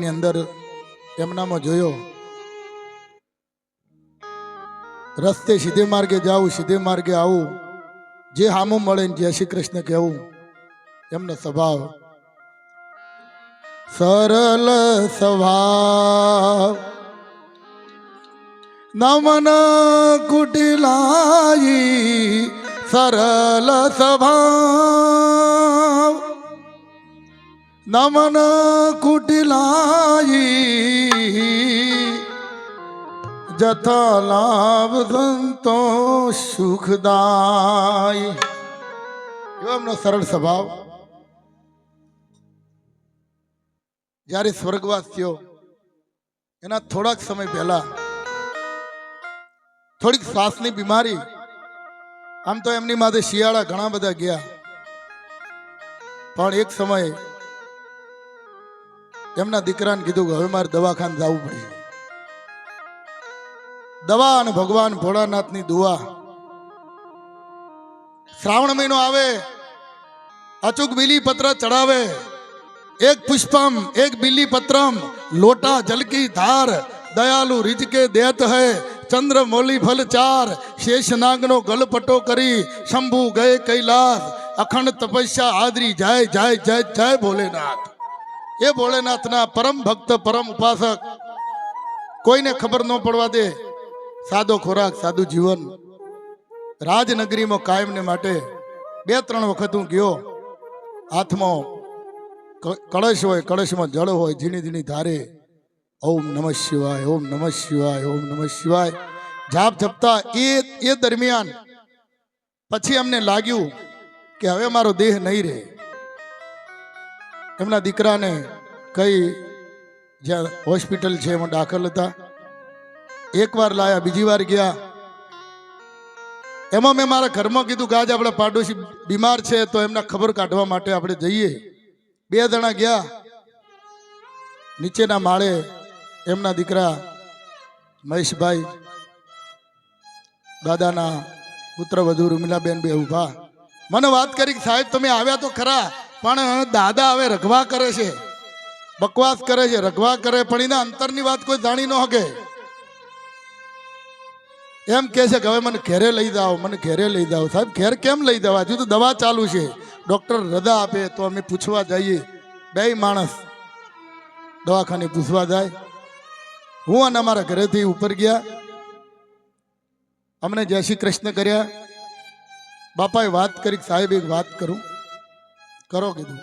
સમયની અંદર એમનામાં જોયો, રસ્તે સીધે માર્ગે જાઉં, સીધે માર્ગે આવું, જે હામું મળે ને જય શ્રી કૃષ્ણ કહેવું, એમનો સ્વભાવ સરળ સ્વભાવ. નમન કુટિલાઈ સરળ સ્વભાવ, નમન કુટિલાઈ જથા લાભ સંતો સુખદાય. એવો એમનો સરળ સ્વભાવ. જ્યારે સ્વર્ગવાસ થયો એના થોડાક સમય પહેલા થોડીક શ્વાસની બીમારી, આમ તો એમની માથે શિયાળા ઘણા બધા ગયા, પણ એક સમય એમના દીકરાને કીધું કે હવે મારે દવાખાને જવું પડશે. દવા અને ભગવાન ભોળાનાથની દુઆ. શ્રાવણ મહિનો આવે, અચૂક બીલી પત્ર ચડાવે, એક પુષ્પમ એક બીલી પત્રમ લોટા જલકી ધાર, દયાલુ રીજકે દેત હૈ ચંદ્ર મોલી ફલ ચાર, શેષનાગનો ગલપટો કરી શંભુ ગયે કૈલાસ, અખંડ તપસ્યા આદરી જય જય જય જય ભોલેનાથ. એ ભોલેનાથના પરમ ભક્ત, પરમ ઉપાસક, કોઈને ખબર ન પડવા દે, સાદો ખોરાક, સાદું જીવન. રાજનગરીમાં કાયમને માટે 2-3 વખત હું ગયો. હાથમાં કળશ હોય, કળશમાં જળ હોય, ઝીણી ઝીણી ધારે ઓમ નમઃ શિવાય, ઓમ નમઃ શિવાય, ઓમ નમઃ શિવાય જાપ જપતા. એ દરમિયાન પછી અમને લાગ્યું કે હવે મારો દેહ નહીં રહે. એમના દીકરાને કઈ જ્યાં હોસ્પિટલ છે એમાં દાખલ હતા. એકવાર લાયા, બીજી વાર ગયા. એમાં મેં મારા ઘરમાં કીધું કે આજે આપણે પાડોશી બીમાર છે તો એમના ખબર કાઢવા માટે આપણે જઈએ. 2 જણા ગયા. નીચેના માળે એમના દીકરા મહેશભાઈ, દાદાના પુત્ર વધુ રૂમિલાબેન બે ઊભા. મને વાત કરી કે સાહેબ તમે આવ્યા તો ખરા, પણ દાદા હવે રઘવા કરે છે, બકવાસ કરે છે, રઘવા કરે, પણ એના અંતરની વાત કોઈ જાણી ન શકે. એમ કે છે કે હવે મને ઘેરે લઈ જાઓ, મને ઘેરે લઈ જાઓ. સાહેબ ઘેર કેમ લઈ જવા? હજુ તો દવા ચાલુ છે, ડૉક્ટર રજા આપે તો અમે પૂછવા જઈએ. 2 માણસ દવાખાને પૂછવા જાય. હું અને અમારા ઘરેથી ઉપર ગયા, અમને જય શ્રી કૃષ્ણ કર્યા. બાપાએ વાત કરી, સાહેબ એક વાત કરું? કરો કીધું.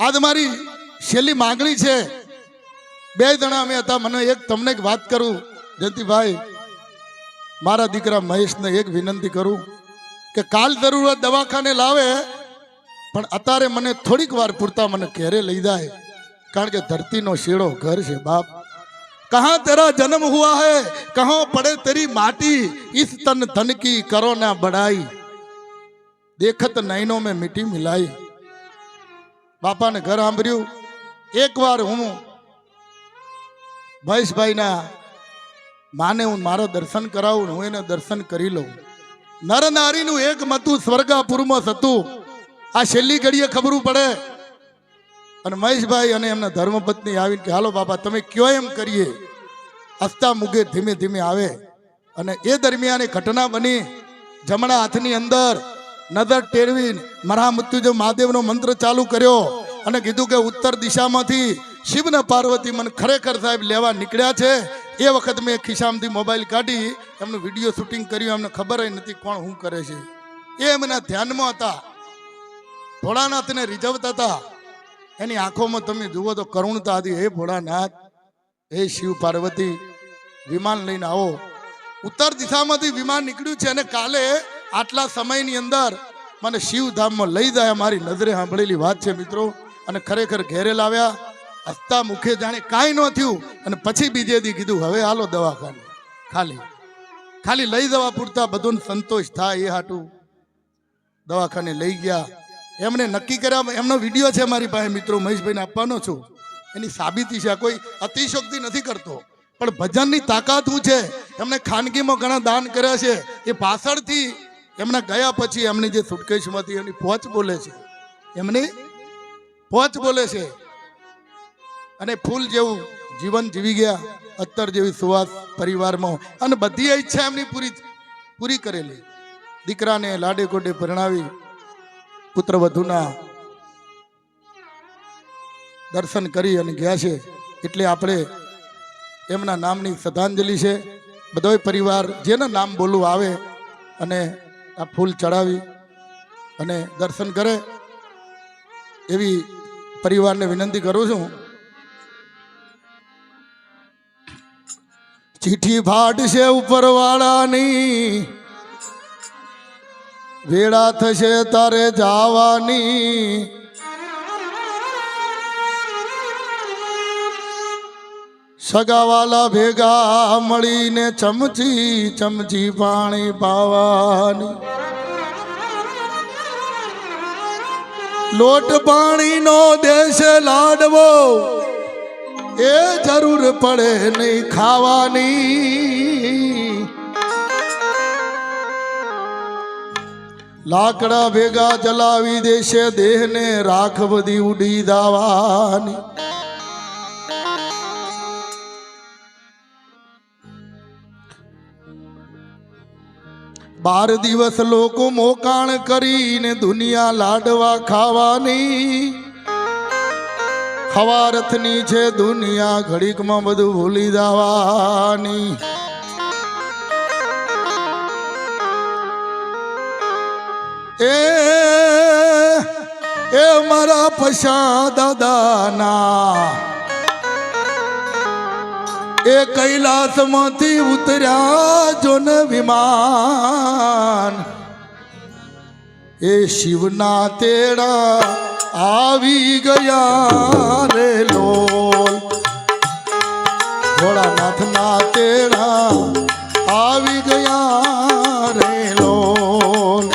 આજ મારી છેલ્લી માગણી છે. 2 જણા અમે હતા. મને એક તમને એક વાત કરું જયંતિભાઈ, મારા દીકરા મહેશને એક વિનંતી કરું કે કાલ જરૂરત દવાખાને લાવે, પણ અત્યારે મને થોડીક વાર પૂરતા મને ઘેરે લઈ જાય, કારણ કે ધરતીનો શેડો ઘર છે બાપ. કહા તેરા જન્મ હુઆ હૈ, કહો પડે તેરી માટી, ઇસ તન ધન કી કરો ના બડાઈ, દેખત નૈનો મેં મીઠી મિલાઈ. બાપાને ઘર સાંભળ્યું. એકવાર હું મહેશભાઈના માને હું મારા દર્શન કરાવું, હું એને દર્શન કરી લઉં. નર નારીનું એક મતું સ્વર્ગાપુરમાં થતું. આ છેલ્લી ઘડીએ ખબરું પડે. અને મહેશભાઈ અને એમના ધર્મપત્ની આવીને કે હાલો બાપા તમે કયો એમ કરીએ. હસતા મુગે ધીમે ધીમે આવે. અને એ દરમિયાન એ ઘટના બની. જમણા હાથની અંદર નજર ટેરવીને મરા મૃત્યુંજય મહાદેવનો મંત્ર ચાલુ કર્યો અને કીધું કે ઉત્તર દિશામાંથી શિવ ને પાર્વતી મને ખરેખર સાહેબ લેવા નીકળ્યા છે. એ વખત મેં ખિસ્સામાંથી મોબાઈલ કાઢી એમનું વિડીયો શૂટિંગ કર્યું. એમને ખબર નથી કોણ શું કરે છે. એ એમના ધ્યાનમાં હતા, ભોળાનાથને રીઝવતા હતા. એની આંખોમાં તમે જુઓ તો કરુણતા હતી. હે ભોળાનાથ, હે શિવ પાર્વતી, વિમાન લઈને આવો. ઉત્તર દિશામાંથી વિમાન નીકળ્યું છે અને કાલે આટલા સમયની અંદર મને શિવધામમાં લઈ જાય, મારી નજરે સાંભળેલી વાત છે મિત્રો. અને ખરેખર ઘેરે લાવ્યા. હસતા મુખે જાણે કાંઈ ન થયું. અને પછી બીજે દી કીધું હવે હાલો દવાખાને, ખાલી લઈ જવા પૂરતા બધું સંતોષ થાય એ હાટું દવાખાને લઈ ગયા. એમને નક્કી કર્યા. એમનો વિડીયો છે મારી પાસે મિત્રો, મહેશભાઈને આપવાનો છું. એની સાબિતી છે. કોઈ અતિશોક્તિ નથી કરતો, પણ ભજનની તાકાત શું છે. એમને ખાનગીમાં ઘણા દાન કર્યા છે. એ પાછળથી એમના ગયા પછી એમની જે સુટકેશમાંથી એમની પહોંચ બોલે છે, એમની પહોંચ બોલે છે. અને ફૂલ જેવું જીવન જીવી ગયા, અત્તર જેવી સુવાસ પરિવારમાં, અને બધી ઈચ્છા એમની પૂરી કરેલી. દીકરાને લાડે કોડે પરણાવી પુત્ર વધુના દર્શન કરી અને ગયા છે. એટલે આપણે એમના નામની શ્રદ્ધાંજલિ છે. બધોય પરિવાર જેના નામ બોલવું આવે અને આ ફૂલ ચડાવી અને દર્શન કરે એવી પરિવારને વિનંતી કરું છું. ચીઠી ફાટશે ઉપરવાળાની, વેળા થશે તારે જાવાની, સગાવાલા ભેગા મળીને ચમચી ચમચી પાણી પાવાની, લોટ પાણીનો દેશ લાડવો એ જરૂર પડે નહીં ખાવાની, લાકડા ભેગા જલાવી દેશે દેહને રાખ બધી ઉડી દાવાની, 12 દિવસ લોકો મોકાણ કરીને દુનિયા લાડવા ખાવાની, ખવારથની છે દુનિયા ઘડીકમાં બધું ભૂલી જવાની, એ મારા પશા દાદાના એ કૈલાસમાંથી ઉતર્યા જો ને વિમાન, એ શિવના તેડા આવી ગયા રે લોલ, ભોળાનાથના તેડા આવી ગયા રે લોલ,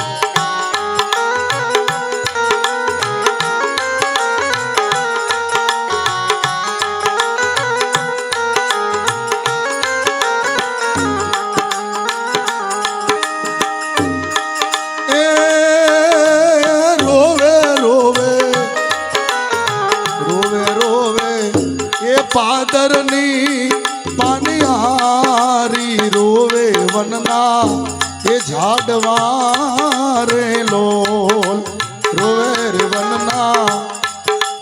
પાદરની પાનિહારી રોવે વનના એ ઝાડવા રે લોલ, રોવે રે વનના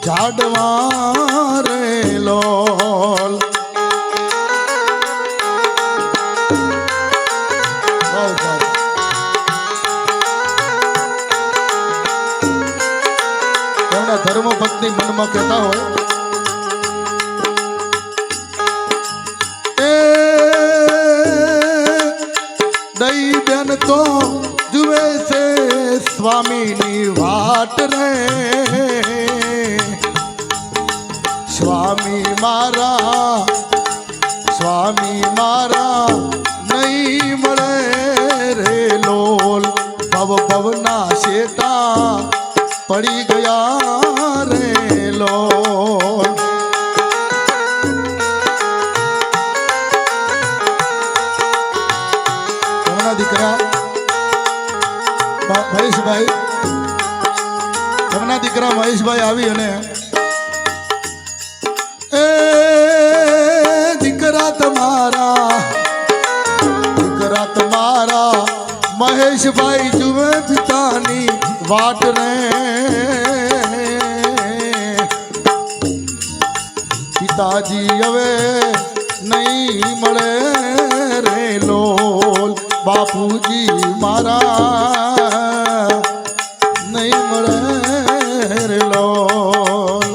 ઝાડવા રે લોલ. એમના ધર્મપત્ની મનમાં કહેતા હોય, દઈ બેન તો જુએ છે સ્વામીની વાટ રે, સ્વામી મારા નહીં મળે રે લોલ, ભવ ભવના શેટા પડી ગયા રે લોલ. દીકરા મહેશભાઈ, એમના દીકરા મહેશભાઈ આવી અને એ દીકરા તમારા મહેશભાઈ જુએ પિતાની વાટ રે, પિતાજી હવે નહીં મળે રે લોલ, બાપુજી મારા નહીં મળે રે લોલ.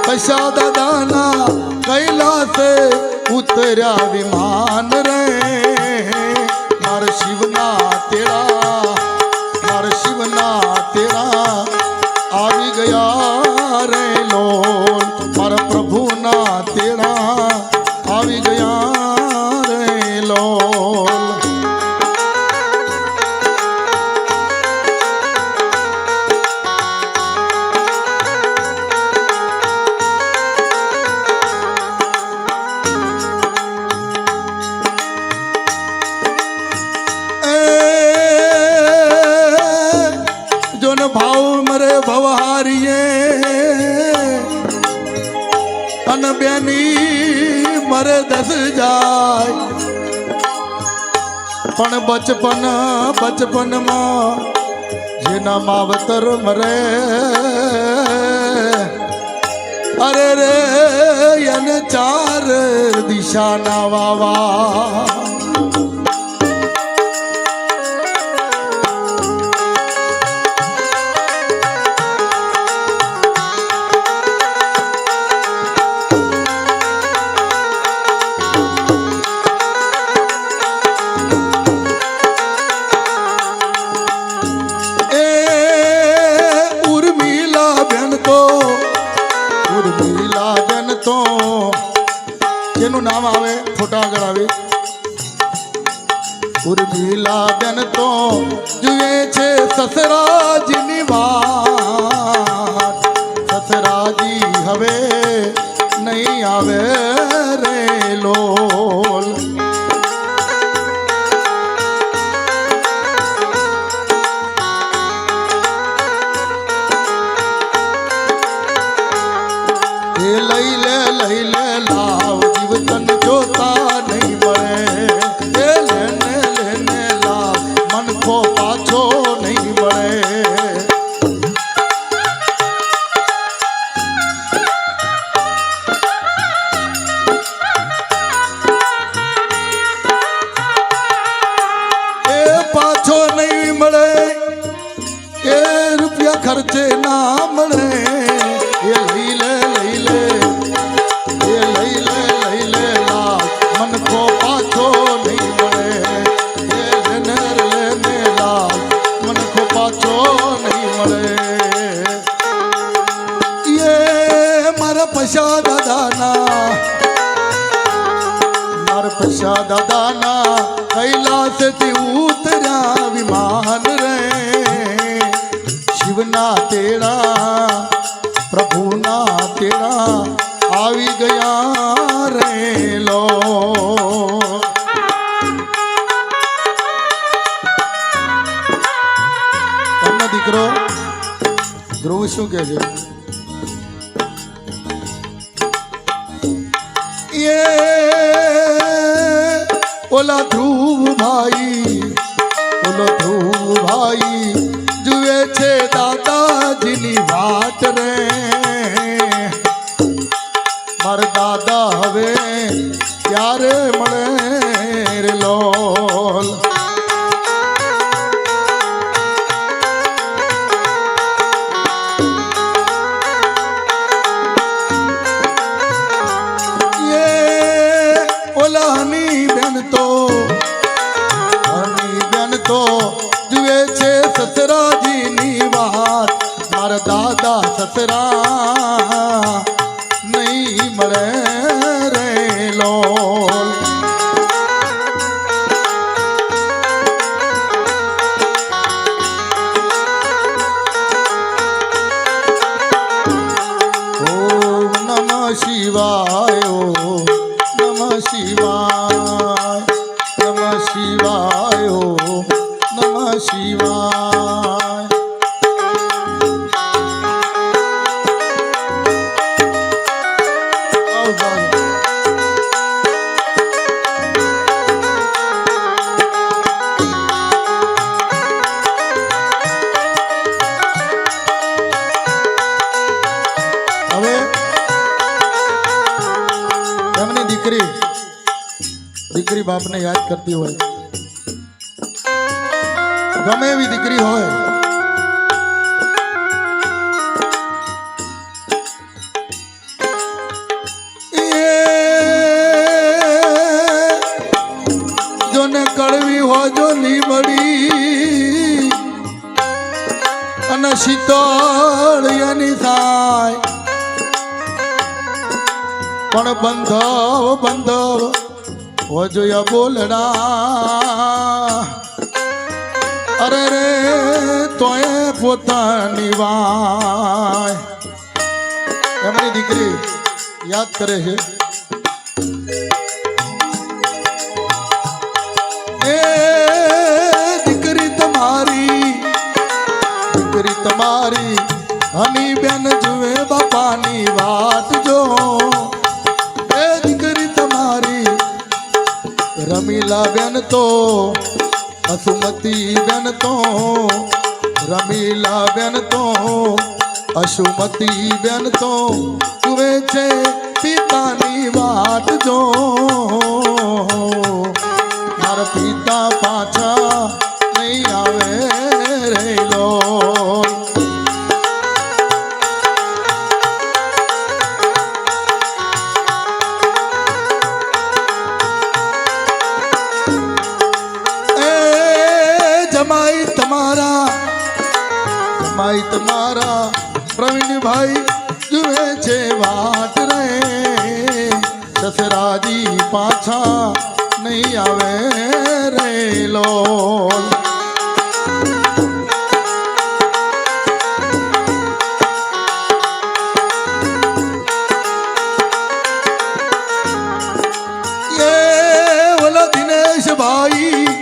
પૈસા દાદાના કૈલાસે ઉતર્યા વિમાન રે મારા શિવના તેરા મારા શિવના તેરા આવી ગયા રે લોલ મારા પ્રભુના તેરા આવી ગયા રે લોલ ભાવ મરે ભવહારીએ અન બેની મરે દસ જાય પણ બચપનમાં જેના માવતર મરે અરે રે એને ચાર દિશાના વાવા જેનું નામ આવે ફોટા આગળ આવે ઉર્મિલા બેન તો જુએ છે સસરાજીની વાત સસરાજી હવે નહીં આવે રે લોલ લઈ લે લાવ જીવતન જોતા નહીં મળે એ લેને લાવ મન કો પાછો નહીં મળે એ પાછો નહીં મળે એ રૂપિયા ખર્ચે ના મળે એ લઈ લે મન કો પાછો નહીં મળે એ લેને લાવ મન કો પાછો નહીં મળે એ મારા પૈસા દાદાના કૈલાસથી ઉતર્યા વિમાન રે શિવના તેરા પ્રભુના તેરા આવી ગયા રે લો તમને દીકરો ધ્રુવ શું કહે છે એ ઓલા ધ્રુવ ભાઈ જુએ છે દાદાજીની વાત રે મારા દાદા હવે ક્યારે મળે રે લોલ એ ઓલા હની બેન તો જુએ છે સસરાજીની વાત મારા દાદા સસરા નહીં મળે રે લોલ ઓમ નમઃ શિવાય ઓમ નમઃ શિવાય નમઃ શિવાય ઓમ નમઃ શિવાય દીકરી બાપને યાદ કરતી હોય ગમે એવી દીકરી હોય ની સાય પણ બંધવ બંધવ હોજોયા બોલડા અરે રે તોય પોતાની વાય એમની દીકરી યાદ કરે છે એ દીકરી તમારી હની બેન જુએ બાપાની વાત જો એ દીકરી તમારી રમીલા બેન તો અસુમતી બેન તો રમીલા બેન તો અસુમતી બેન તો જુએ છે પિતાની વાત જો મારા પિતા પાછા નહીં આવે રે લો જમાઈ તમારા પ્રવીણભાઈ જુએ છે વાટ રે સસરાજી પાછા નહીં આવે રે લો ઓલા દિનેશભાઈ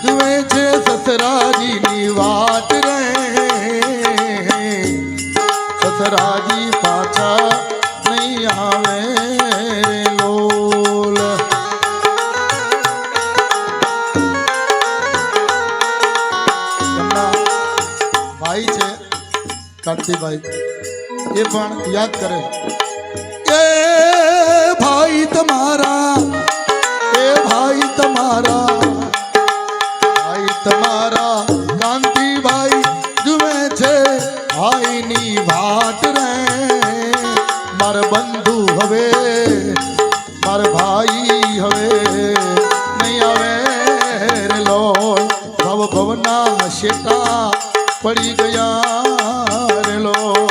જુએ છે સસરાજીની વાત રે સસરાજી પાછા નહીં આવે લોલ એમના ભાઈ છે કાર્તિકભાઈ એ પણ યાદ કરે એ ભાઈ તમારા કાંતિભાઈ જુએ છે ભાઈની વાત રે માર બંધુ હવે માર ભાઈ હવે નહીં આવે રે લોલ ભવ ભવના શેટા પડી ગયા રે લોલ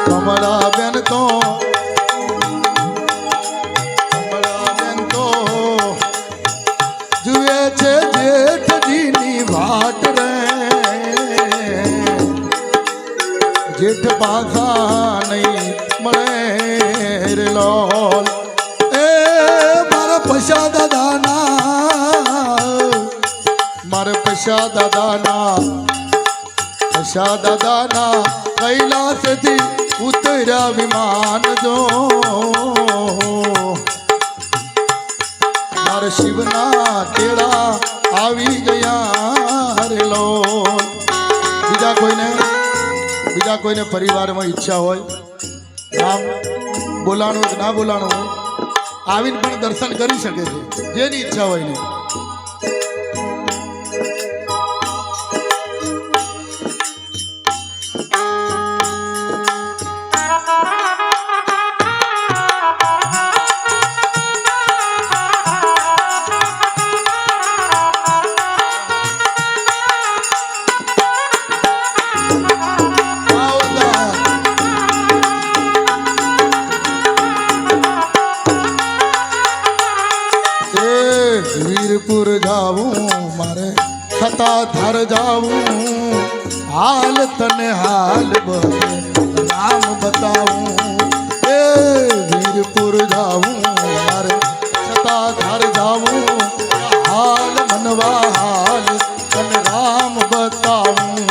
કમળા બેન તો જુએ છે જેઠજીની વાટ રે જેઠ પાછા નહીં મળે રે લોલ એ મારા પૈસા દાદાના કૈલાસથી ઉતર્યા વિમાન જો મારા શિવના તેડા આવી ગયા રે લો બીજા કોઈને પરિવારમાં ઈચ્છા હોય નામ બોલાણું કે ના બોલાણું હોય આવીને પણ દર્શન કરી શકે છે જેની ઈચ્છા હોય ને વીરપુર જાવું મારે સતાધાર જાવું હાલ તને હાલ બધે નામ બતાવું એ વીરપુર જાવું મારે સતાધાર જાવું હાલ મનવા હાલ તને રામ બતાવું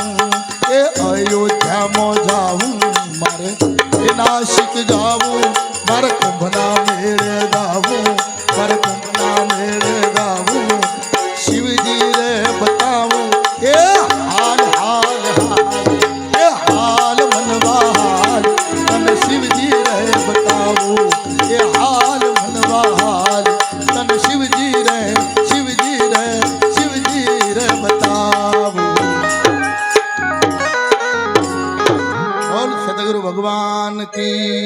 એ અયોધ્યામાં જાવું મારે એ નાસિક જાવું મારે કુંભના મેળે જાવું મારે કુંભના મેળે કી